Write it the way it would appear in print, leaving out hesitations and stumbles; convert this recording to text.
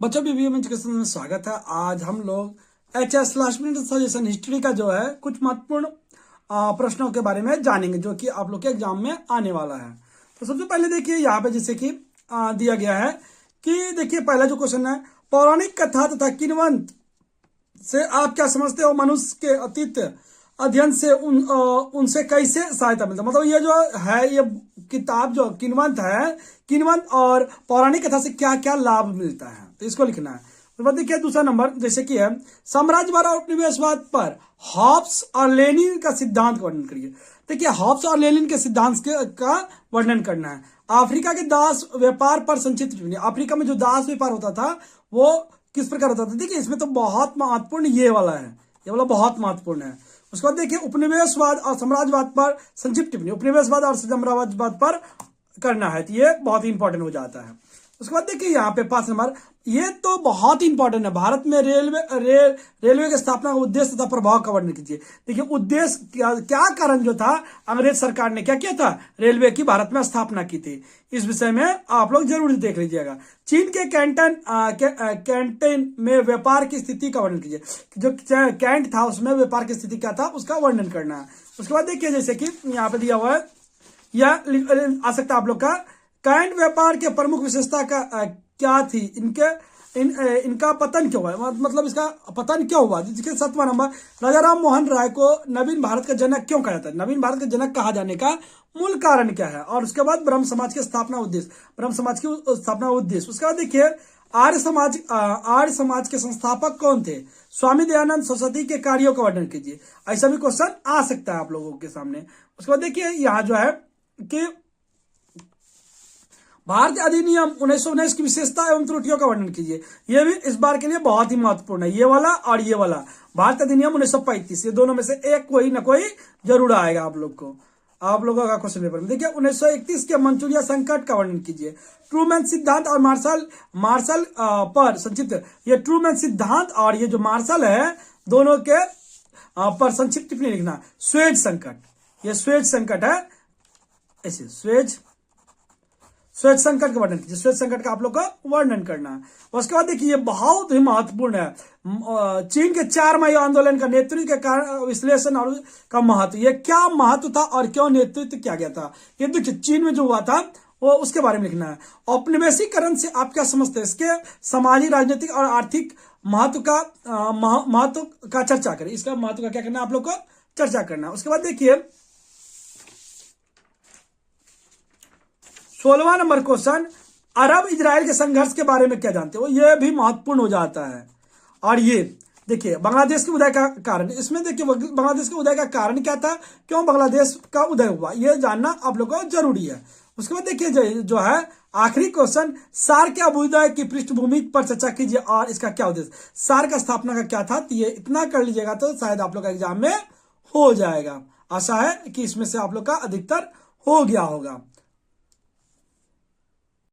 बच्चों BBM education में स्वागत है। आज हम लोग HS last minute suggestion history का जो है कुछ महत्वपूर्ण प्रश्नों के बारे में जानेंगे जो कि आप लोग के एग्जाम में आने वाला है। तो सबसे पहले देखिए यहाँ पे जैसे कि दिया गया है कि देखिए पहला जो क्वेश्चन है, पौराणिक कथा तथा किन्वंत से आप क्या समझते हो? मनुष्य के अतीत अध्ययन से उनसे कैसे सहायता मिलता है? मतलब ये जो है ये किताब जो किन्वंत है, किन्वंत और पौराणिक कथा से क्या क्या लाभ मिलता है, तो इसको लिखना है। तो देखिए दूसरा नंबर जैसे कि है, साम्राज्यवाद और उपनिवेशवाद पर हॉब्स और लेनिन का सिद्धांत का वर्णन करिए। देखिए हॉब्स और लेनिन के सिद्धांत का वर्णन करना है। अफ्रीका के दास व्यापार पर संक्षिप्त टिप्पणी। अफ्रीका में जो दास व्यापार होता था वो किस प्रकार होता था? देखिए इसमें तो बहुत महत्वपूर्ण ये वाला है, ये वाला बहुत महत्वपूर्ण है। उसके बाद देखिए उपनिवेशवाद और साम्राज्यवाद पर संक्षिप्त टिप्पणी। उपनिवेशवाद और साम्राज्यवाद पर करना है, तो ये बहुत ही इंपॉर्टेंट हो जाता है। उसके बाद देखिए यहाँ पे 5 नंबर, ये तो बहुत ही इंपॉर्टेंट है। भारत में रेलवे की स्थापना का उद्देश्य तथा प्रभाव का वर्णन कीजिए। देखिए उद्देश्य क्या कारण जो था, अंग्रेज सरकार ने क्या किया था, रेलवे की भारत में स्थापना की थी। इस विषय में आप लोग जरूर देख लीजिएगा। चीन के कैंटन में व्यापार की स्थिति का वर्णन कीजिए। जो कैंट था उसमें व्यापार की स्थिति क्या था उसका वर्णन करना है। उसके बाद देखिए जैसे कि यहाँ पे दिया हुआ है, यह आ सकता है आप लोग का, कैंट व्यापार के प्रमुख विशेषता का क्या थी, इनका पतन क्यों हुआ, मतलब इसका पतन क्यों हुआ। जिसके 7वां नंबर, राजा राम मोहन राय को नवीन भारत का जनक क्यों कहा जाता है? नवीन भारत का जनक कहा जाने का मूल कारण क्या है? और उसके बाद ब्रह्म समाज के स्थापना उद्देश्य, ब्रह्म समाज की स्थापना उद्देश्य। उसके बाद देखिए आर्य समाज के संस्थापक कौन थे? स्वामी दयानंद सरस्वती के कार्यों का वर्णन कीजिए। ऐसा भी क्वेश्चन आ सकता है आप लोगों के सामने। उसके बाद देखिए यहाँ जो है कि भारतीय अधिनियम 1919 की विशेषता एवं त्रुटियों का वर्णन कीजिए। यह भी इस बार के लिए बहुत ही महत्वपूर्ण है, ये वाला और ये वाला। भारतीय अधिनियम 1935, ये दोनों में से एक कोई ना कोई जरूर आएगा आप लोगों का क्वेश्चन पेपर में। देखिए 1931 के मंचूरिया संकट का वर्णन कीजिए। ट्रूमैन सिद्धांत और मार्शल पर संक्षिप्त, ये ट्रूमैन सिद्धांत और ये जो मार्शल है दोनों के पर संक्षिप्त टिप्पणी लिखना। स्वेज संकट, ये स्वेज संकट है, ऐसे स्वेज संकट का वर्णन कीजिए। स्वेज संकट का आप लोग को वर्णन करना है। उसके बाद देखिए ये बहुत ही महत्वपूर्ण है, चीन के 4 मई आंदोलन का नेतृत्व के कारण विश्लेषण और का महत्व, ये क्या महत्व था और क्यों नेतृत्व किया गया था, ये देखिए चीन में जो हुआ था वो उसके बारे में लिखना है। औपनिवेशीकरण से आप क्या समझते हैं, इसके सामाजिक राजनीतिक और आर्थिक महत्व का चर्चा करें। इसका महत्व का क्या करना है आप लोग को चर्चा करना है। उसके बाद देखिए 16वां नंबर क्वेश्चन, अरब इजराइल के संघर्ष के बारे में क्या जानते हो? यह भी महत्वपूर्ण हो जाता है। और ये देखिए बांग्लादेश के उदय का कारण, इसमें देखिए बांग्लादेश के उदय का कारण क्या था, क्यों बांग्लादेश का उदय हुआ, यह जानना आप लोगों को जरूरी है। उसके बाद देखिए जो है आखिरी क्वेश्चन, सार के अभ्युदय की पृष्ठभूमि पर चर्चा कीजिए और इसका क्या उद्देश्य। सार का स्थापना का क्या था, तो ये इतना कर लीजिएगा तो शायद आप लोग का एग्जाम में हो जाएगा। आशा है कि इसमें से आप लोग का अधिकतर हो गया होगा।